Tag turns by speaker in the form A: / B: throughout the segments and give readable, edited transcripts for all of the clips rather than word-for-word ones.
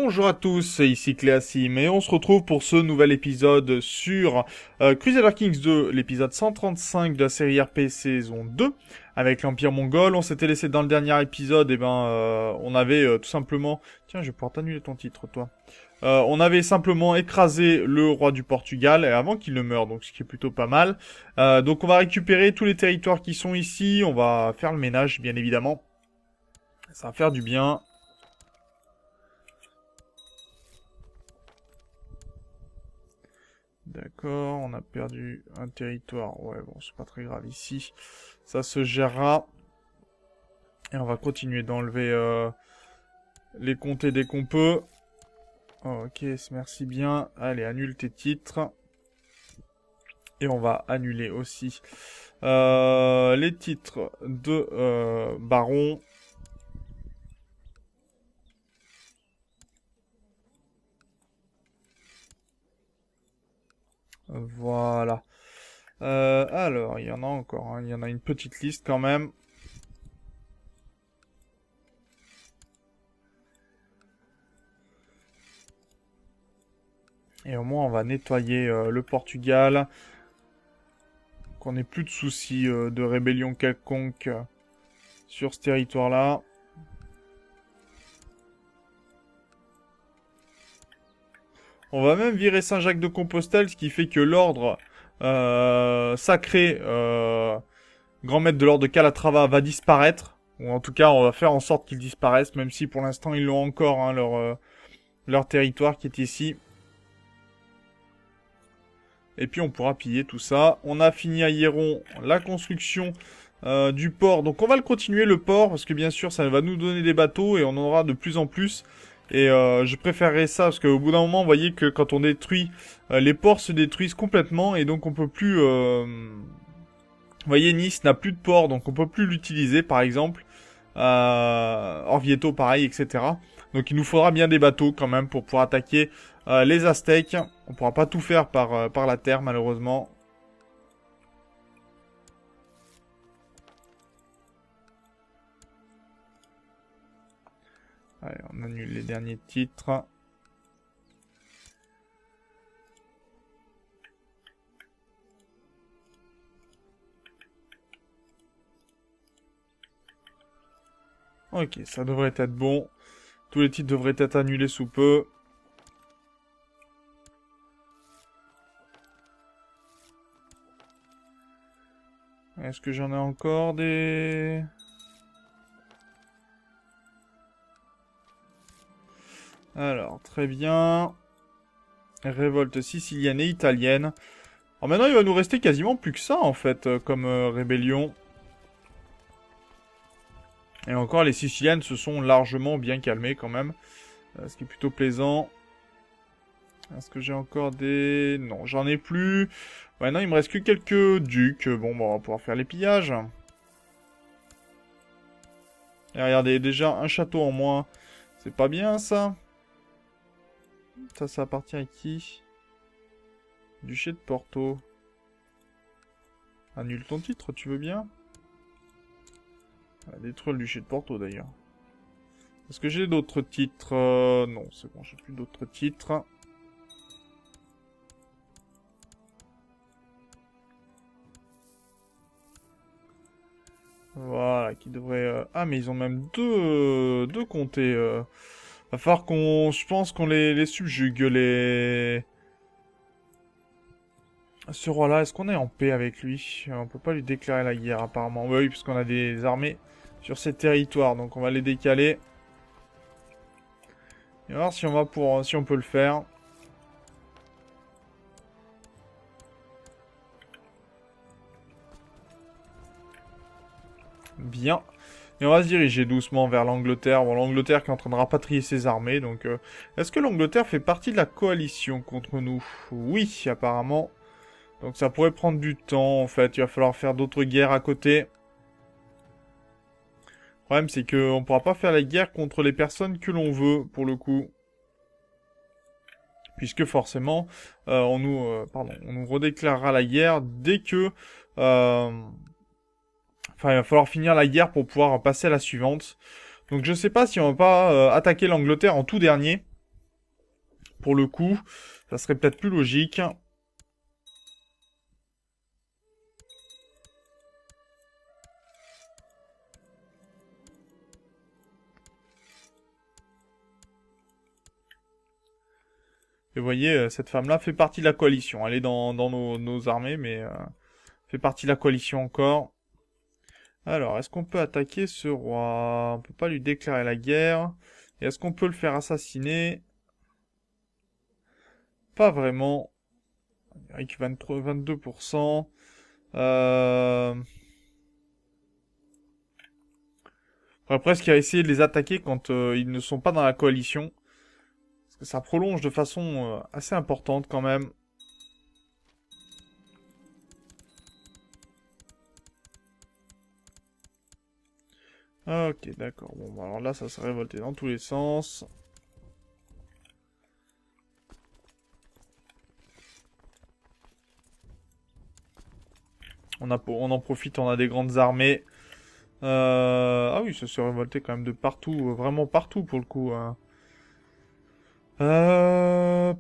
A: Bonjour à tous, ici Cléasim et on se retrouve pour ce nouvel épisode sur Crusader Kings 2, l'épisode 135 de la série RP saison 2 avec l'Empire mongol. On s'était laissé dans le dernier épisode, on avait tout simplement... Tiens, je vais pouvoir t'annuler ton titre, toi. On avait simplement écrasé le roi du Portugal avant qu'il ne meure, donc ce qui est plutôt pas mal. Donc on va récupérer tous les territoires qui sont ici, on va faire le ménage, bien évidemment. Ça va faire du bien. D'accord, on a perdu un territoire. Ouais, bon, c'est pas très grave ici. Ça se gérera. Et on va continuer d'enlever les comtés dès qu'on peut. Oh, ok, merci bien. Allez, annule tes titres. Et on va annuler aussi les titres de baron. Voilà. Alors, il y en a encore, hein. Il y en a une petite liste quand même. Et au moins, on va nettoyer le Portugal. Qu'on n'ait plus de soucis de rébellion quelconque sur ce territoire-là. On va même virer Saint-Jacques-de-Compostelle, ce qui fait que l'ordre sacré, grand maître de l'ordre de Calatrava, va disparaître. Ou en tout cas, on va faire en sorte qu'il disparaisse, même si pour l'instant, ils l'ont encore, hein, leur territoire qui est ici. Et puis, on pourra piller tout ça. On a fini à Hieron la construction du port. Donc, on va le continuer, le port, parce que bien sûr, ça va nous donner des bateaux et on en aura de plus en plus. Et je préférerais ça, parce qu'au bout d'un moment, vous voyez que quand on détruit, les ports se détruisent complètement, et donc on peut plus... Vous voyez, Nice n'a plus de port, donc on peut plus l'utiliser, par exemple. Orvieto, pareil, etc. Donc il nous faudra bien des bateaux, quand même, pour pouvoir attaquer les Aztèques. On pourra pas tout faire par la terre, malheureusement. Allez, on annule les derniers titres. Ok, ça devrait être bon. Tous les titres devraient être annulés sous peu. Est-ce que j'en ai encore des... Alors, très bien. Révolte sicilienne et italienne. Alors maintenant, il va nous rester quasiment plus que ça, en fait, comme rébellion. Et encore, les Siciliennes se sont largement bien calmées, quand même. Ce qui est plutôt plaisant. Est-ce que j'ai encore des... Non, j'en ai plus. Ouais, non, il me reste que quelques ducs. Bon, on va pouvoir faire les pillages. Et regardez, déjà, un château en moins. C'est pas bien, ça. Ça appartient à qui? Duché de Porto. Annule ton titre, tu veux bien? On va détruire le duché de Porto, d'ailleurs. Est-ce que j'ai d'autres titres? Non, c'est bon, j'ai plus d'autres titres. Voilà, qui devrait... Ah, mais ils ont même deux comtés. Va falloir qu'on... Je pense qu'on les subjugue, les... Ce roi-là, est-ce qu'on est en paix avec lui? On peut pas lui déclarer la guerre, apparemment. Oui, puisqu'on a des armées sur ces territoires, donc on va les décaler. Et on va voir si on va pour... si on peut le faire. Bien. Et on va se diriger doucement vers l'Angleterre. Bon, l'Angleterre qui est en train de rapatrier ses armées, donc... Est-ce que l'Angleterre fait partie de la coalition contre nous? Oui, apparemment. Donc ça pourrait prendre du temps, en fait. Il va falloir faire d'autres guerres à côté. Le problème, c'est qu'on ne pourra pas faire la guerre contre les personnes que l'on veut, pour le coup. Puisque forcément, on nous redéclarera la guerre dès que... Enfin, il va falloir finir la guerre pour pouvoir passer à la suivante. Donc je sais pas si on va pas attaquer l'Angleterre en tout dernier. pour le coup. Ça serait peut-être plus logique. Et vous voyez, cette femme-là fait partie de la coalition. Elle est dans nos armées, mais fait partie de la coalition encore. Alors, est-ce qu'on peut attaquer ce roi? On peut pas lui déclarer la guerre. Et est-ce qu'on peut le faire assassiner? Pas vraiment. Avec 23, 22%. Euh... On pourrait presque essayer de les attaquer quand ils ne sont pas dans la coalition. Parce que ça prolonge de façon assez importante quand même. Ok, d'accord. Bon, bah, alors là, ça s'est révolté dans tous les sens. On en profite, on a des grandes armées. Ah oui, ça s'est révolté quand même de partout, vraiment partout pour le coup, hein.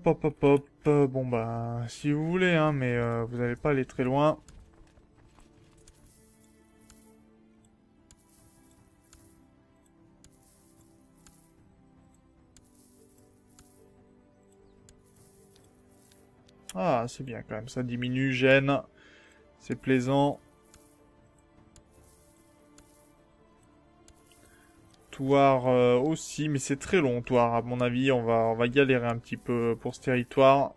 A: Pop, pop, pop. Bon bah, si vous voulez, hein, mais vous n'allez pas aller très loin. Ah, c'est bien quand même, ça diminue, gêne. C'est plaisant. Touar aussi, mais c'est très long, Touar, à mon avis. On va galérer un petit peu pour ce territoire.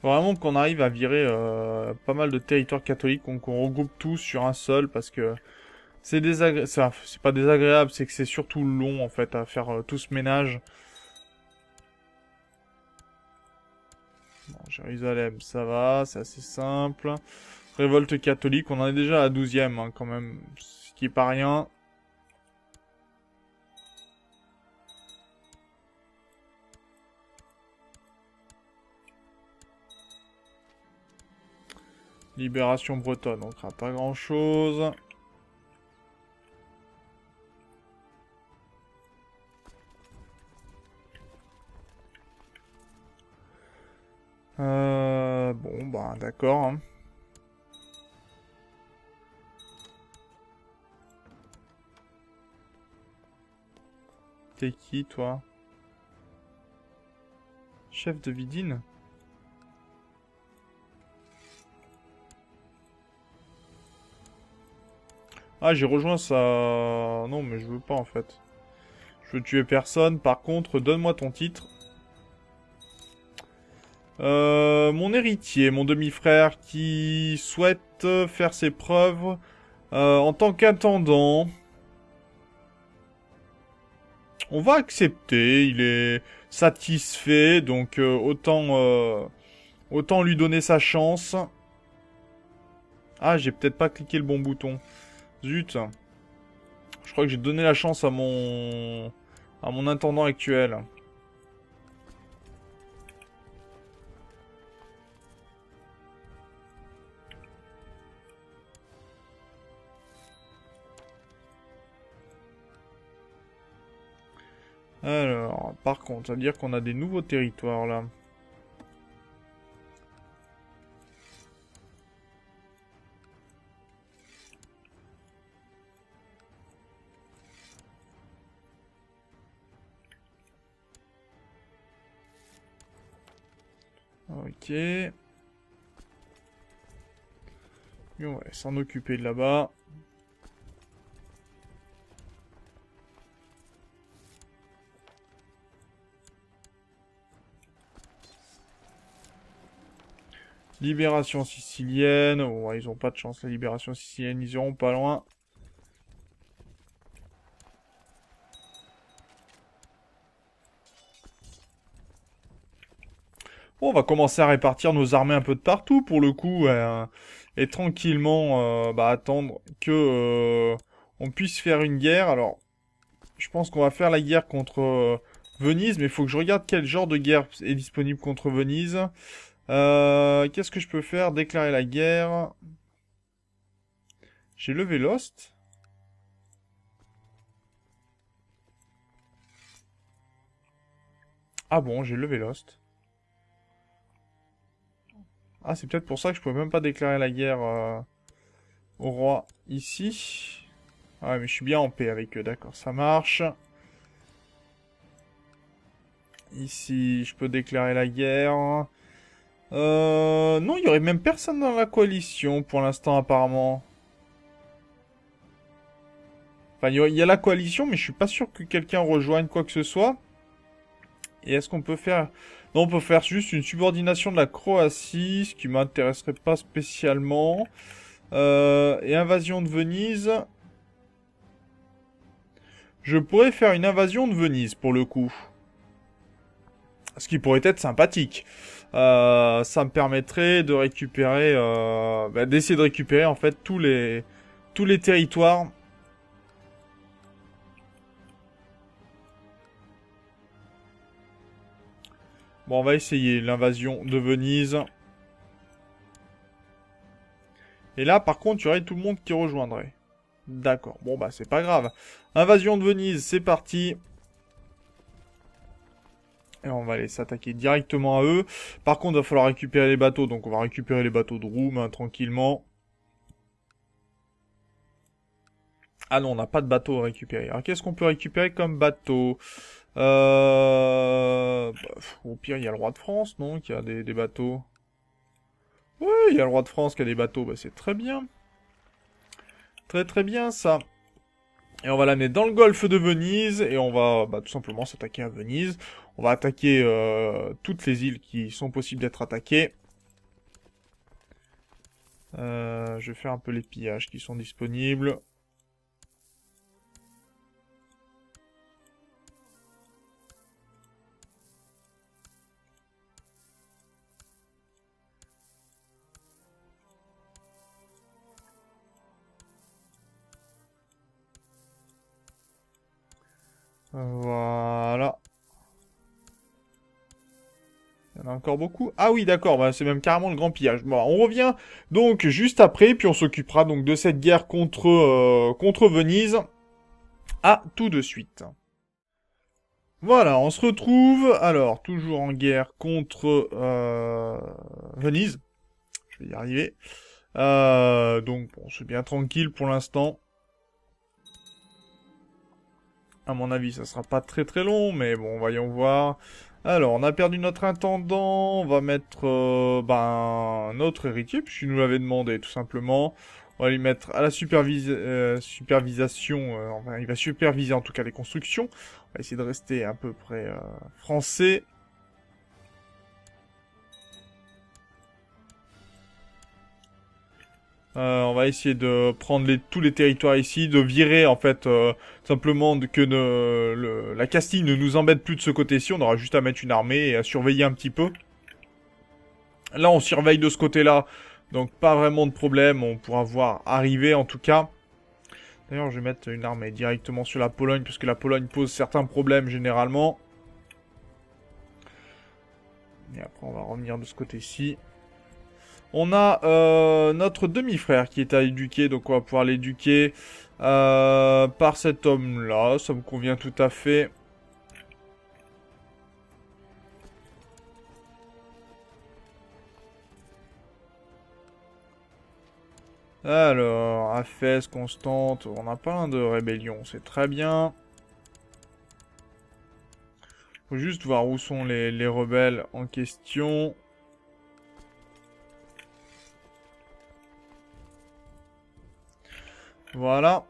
A: Faut vraiment qu'on arrive à virer pas mal de territoires catholiques, qu'on regroupe tous sur un seul, parce que c'est désagréable. C'est pas désagréable, c'est que c'est surtout long en fait à faire tout ce ménage. Bon, Jérusalem, ça va, c'est assez simple. Révolte catholique, on en est déjà à 12e hein, quand même, ce qui est pas rien. Libération bretonne, on craint pas grand chose. Bon, bah d'accord, hein. T'es qui, toi? Chef de Vidine? Ah, j'ai rejoint ça... Non, mais je veux pas, en fait. Je veux tuer personne. Par contre, donne-moi ton titre. Mon héritier, mon demi-frère, qui souhaite faire ses preuves en tant qu'intendant. On va accepter, il est satisfait, donc autant lui donner sa chance. Ah, j'ai peut-être pas cliqué le bon bouton. Zut. Je crois que j'ai donné la chance à mon intendant actuel. Alors, par contre, ça veut dire qu'on a des nouveaux territoires là. Ok. Et on va s'en occuper de là-bas. Libération sicilienne. Oh, ouais, ils ont pas de chance, la libération sicilienne. Ils iront pas loin. Bon, on va commencer à répartir nos armées un peu de partout, pour le coup. Et tranquillement, bah, attendre que on puisse faire une guerre. Alors, je pense qu'on va faire la guerre contre Venise, mais il faut que je regarde quel genre de guerre est disponible contre Venise. Qu'est-ce que je peux faire? Déclarer la guerre. J'ai levé Lost. Ah bon, j'ai levé Lost. Ah, c'est peut-être pour ça que je pouvais même pas déclarer la guerre au roi ici. Ah ouais, mais je suis bien en paix avec eux, d'accord, ça marche. Ici, je peux déclarer la guerre. Non, il y aurait même personne dans la coalition pour l'instant, apparemment. Enfin, il y a la coalition, mais je suis pas sûr que quelqu'un rejoigne quoi que ce soit. Et est-ce qu'on peut faire... Non, on peut faire juste une subordination de la Croatie, ce qui m'intéresserait pas spécialement. Et invasion de Venise. Je pourrais faire une invasion de Venise, pour le coup. Ce qui pourrait être sympathique. Ça me permettrait de récupérer... d'essayer de récupérer, en fait, tous les territoires. Bon, on va essayer l'invasion de Venise. Et là, par contre, il y aurait tout le monde qui rejoindrait. D'accord. Bon, bah, c'est pas grave. Invasion de Venise, c'est parti. Et on va aller s'attaquer directement à eux. Par contre, il va falloir récupérer les bateaux. Donc, on va récupérer les bateaux de Roum, hein, tranquillement. Ah non, on n'a pas de bateau à récupérer. Alors, qu'est-ce qu'on peut récupérer comme bateau au pire, il y a le roi de France, non? Qui a des bateaux. Oui, il y a le roi de France qui a des bateaux. Bah, c'est très bien. Très très bien, ça. Et on va l'amener dans le golfe de Venise. Et on va tout simplement s'attaquer à Venise. On va attaquer toutes les îles qui sont possibles d'être attaquées. Je vais faire un peu les pillages qui sont disponibles. Voilà. Il y en a encore beaucoup. Ah oui, d'accord, bah, c'est même carrément le grand pillage. Bon, on revient donc juste après, puis on s'occupera donc de cette guerre contre Venise. À tout de suite. Voilà, on se retrouve, alors, toujours en guerre contre Venise. Je vais y arriver. Donc, bon, c'est bien tranquille pour l'instant. À mon avis, ça sera pas très très long, mais bon, voyons voir. Alors, on a perdu notre intendant, on va mettre notre héritier, puisqu'il nous l'avait demandé, tout simplement. On va lui mettre à la supervision, enfin, il va superviser en tout cas les constructions. On va essayer de rester à peu près français. On va essayer de prendre tous les territoires ici, de virer en fait simplement que la Castille ne nous embête plus de ce côté-ci. On aura juste à mettre une armée et à surveiller un petit peu. Là, on surveille de ce côté-là, donc pas vraiment de problème. On pourra voir arriver en tout cas. D'ailleurs, je vais mettre une armée directement sur la Pologne, parce que la Pologne pose certains problèmes généralement. Et après, on va revenir de ce côté-ci. On a notre demi-frère qui est à éduquer, donc on va pouvoir l'éduquer par cet homme-là. Ça me convient tout à fait. Alors, Afès, Constante, on n'a pas un de rébellion, c'est très bien. Faut juste voir où sont les rebelles en question. Voilà.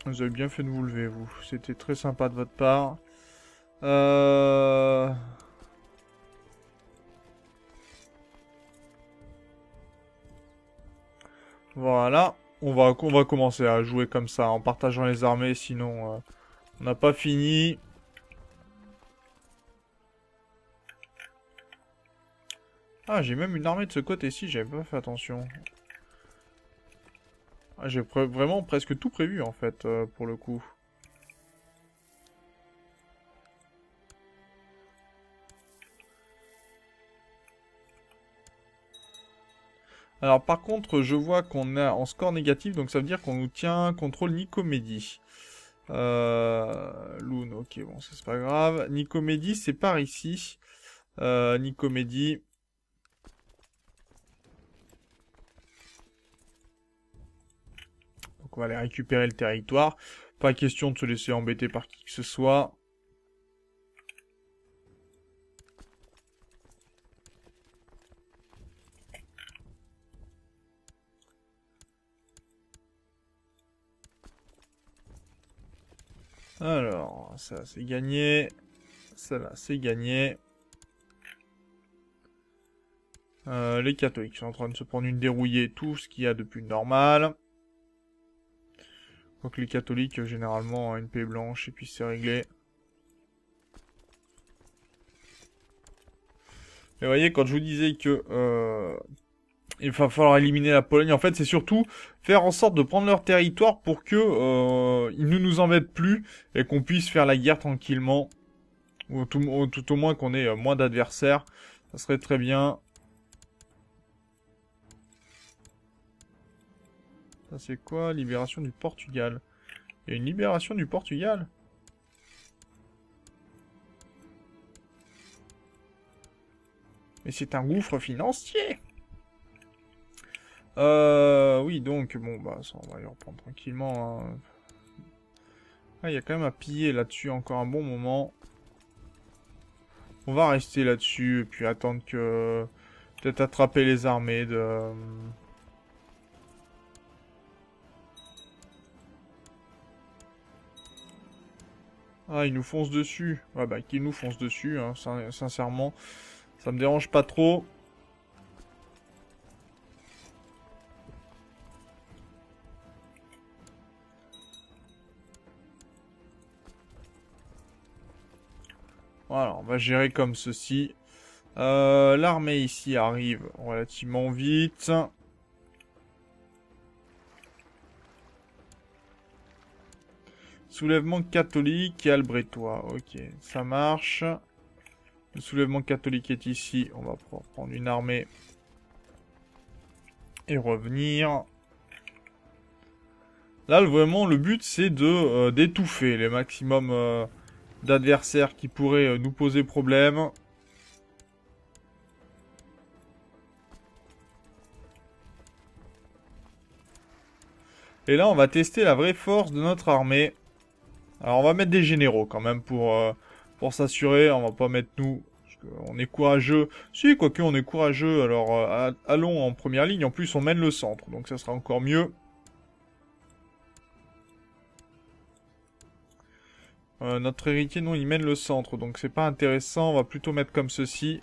A: Vous avez bien fait de vous lever, vous. C'était très sympa de votre part. Voilà. On va commencer à jouer comme ça, en partageant les armées, sinon on n'a pas fini. Ah, j'ai même une armée de ce côté-ci, j'avais pas fait attention. Ah, j'ai vraiment presque tout prévu, en fait, pour le coup. Alors par contre, je vois qu'on est en score négatif, donc ça veut dire qu'on nous tient contrôle Nicomédie. Loon, ok, bon, ça c'est pas grave. Nicomédie, c'est par ici. Nicomédie. Donc on va aller récupérer le territoire. Pas question de se laisser embêter par qui que ce soit. Alors, ça c'est gagné. Ça là, c'est gagné. Les catholiques sont en train de se prendre une dérouillée, tout ce qu'il y a de plus normal. Donc les catholiques, généralement, ont une paix blanche et puis c'est réglé. Et vous voyez, quand je vous disais que il va falloir éliminer la Pologne, en fait, c'est surtout faire en sorte de prendre leur territoire pour que ils ne nous embêtent plus et qu'on puisse faire la guerre tranquillement. Ou tout au moins qu'on ait moins d'adversaires. Ça serait très bien. Ça c'est quoi? Libération du Portugal. Il y a une libération du Portugal? Mais c'est un gouffre financier. Oui, donc, bon, bah, ça, on va y reprendre tranquillement. Hein. Ah, il y a quand même à piller là-dessus encore un bon moment. On va rester là-dessus, et puis attendre que... Peut-être attraper les armées de... Ah, ils nous foncent dessus. Ouais, bah, qu'ils nous foncent dessus, hein, sincèrement. Ça me dérange pas trop. Voilà, on va gérer comme ceci. L'armée ici arrive relativement vite. Soulèvement catholique et albretois. Ok, ça marche. Le soulèvement catholique est ici. On va pouvoir prendre une armée et revenir. Là, vraiment, le but, c'est de d'étouffer les maximums d'adversaires qui pourraient nous poser problème. Et là, on va tester la vraie force de notre armée. Alors, on va mettre des généraux quand même pour s'assurer. On va pas mettre nous... On est courageux. Si, quoique on est courageux. Alors, allons en première ligne. En plus, on mène le centre. Donc, ça sera encore mieux. Notre héritier, non, il mène le centre. Donc, c'est pas intéressant. On va plutôt mettre comme ceci.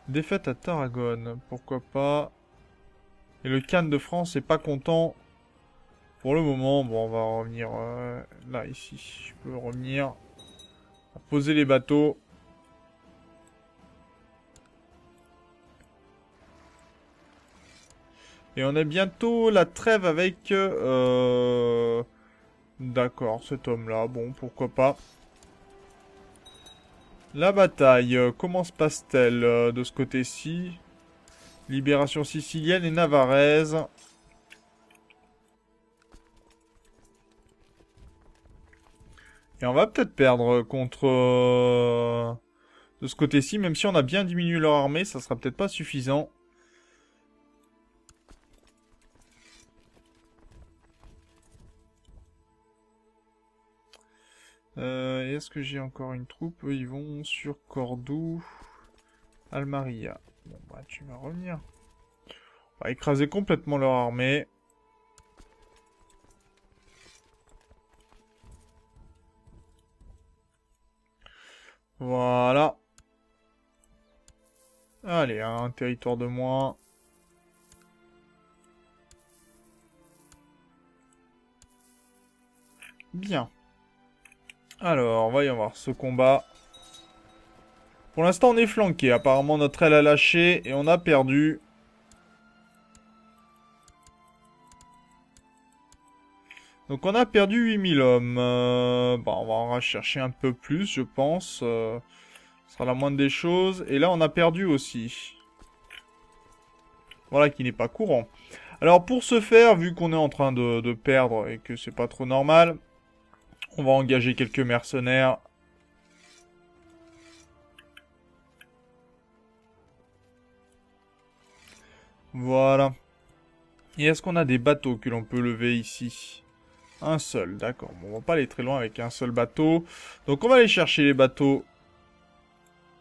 A: Défaite à Tarragone. Pourquoi pas. Et le Khan de France est pas content. Pour le moment, bon, on va revenir là, ici. Je peux revenir. Poser les bateaux. Et on a bientôt la trêve avec... D'accord, cet homme-là. Bon, pourquoi pas. La bataille, comment se passe-t-elle de ce côté-ci? Libération sicilienne et navarraise. Et on va peut-être perdre contre... de ce côté-ci, même si on a bien diminué leur armée, ça sera peut-être pas suffisant. Est-ce que j'ai encore une troupe? Ils vont sur Cordoue. Almaria. Bon, bah, tu vas revenir. On va écraser complètement leur armée. Voilà. Allez, un territoire de moins. Bien. Alors, voyons voir ce combat. Pour l'instant, on est flanqué. Apparemment, notre aile a lâché et on a perdu. Donc, on a perdu 8000 hommes. Bah, on va en rechercher un peu plus, je pense. Ce sera la moindre des choses. Et là, on a perdu aussi. Voilà, qui n'est pas courant. Alors, pour ce faire, vu qu'on est en train de perdre et que c'est pas trop normal, on va engager quelques mercenaires. Voilà. Et est-ce qu'on a des bateaux que l'on peut lever ici? Un seul, d'accord. Bon, on va pas aller très loin avec un seul bateau. Donc, on va aller chercher les bateaux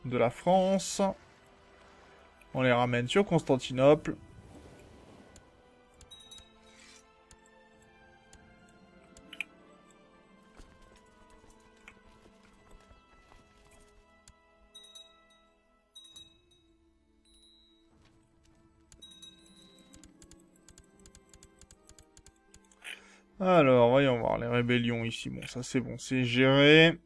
A: de la France. On les ramène sur Constantinople. Alors, voyons voir les rébellions ici. Bon, ça c'est bon, c'est géré.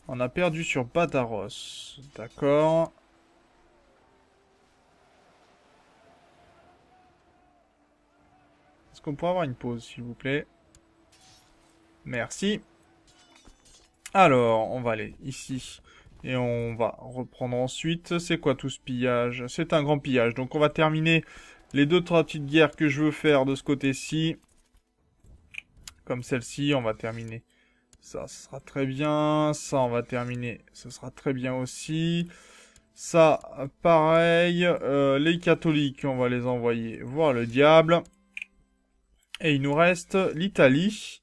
A: On a perdu sur Badaros. D'accord. Est-ce qu'on pourrait avoir une pause, s'il vous plaît? Merci. Alors, on va aller ici. Et on va reprendre ensuite. C'est quoi tout ce pillage? C'est un grand pillage. Donc on va terminer les 2-3 petites guerres que je veux faire de ce côté-ci. Comme celle-ci, on va terminer. Ça, ce sera très bien. Ça, on va terminer. Ce sera très bien aussi. Ça, pareil. Les catholiques, on va les envoyer voir le diable. Et il nous reste l'Italie.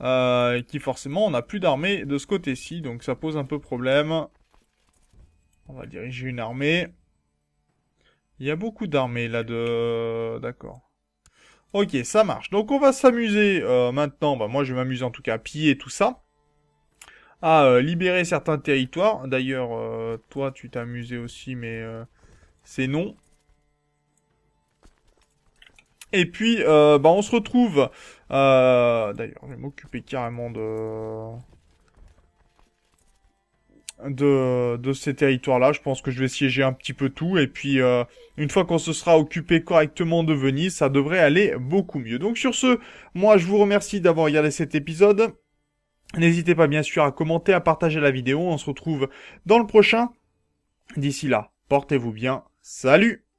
A: Qui forcément, on n'a plus d'armée de ce côté-ci. Donc ça pose un peu problème. On va diriger une armée. Il y a beaucoup d'armées là de... D'accord. Ok, ça marche. Donc on va s'amuser maintenant. Bah, moi, je vais m'amuser en tout cas à piller tout ça. À libérer certains territoires. D'ailleurs, toi, tu t'es amusé aussi, mais c'est non. Et puis, bah, on se retrouve... D'ailleurs, je vais m'occuper carrément de ces territoires-là. Je pense que je vais siéger un petit peu tout. Et puis, une fois qu'on se sera occupé correctement de Venise, ça devrait aller beaucoup mieux. Donc sur ce, moi, je vous remercie d'avoir regardé cet épisode. N'hésitez pas bien sûr à commenter, à partager la vidéo. On se retrouve dans le prochain. D'ici là, portez-vous bien. Salut!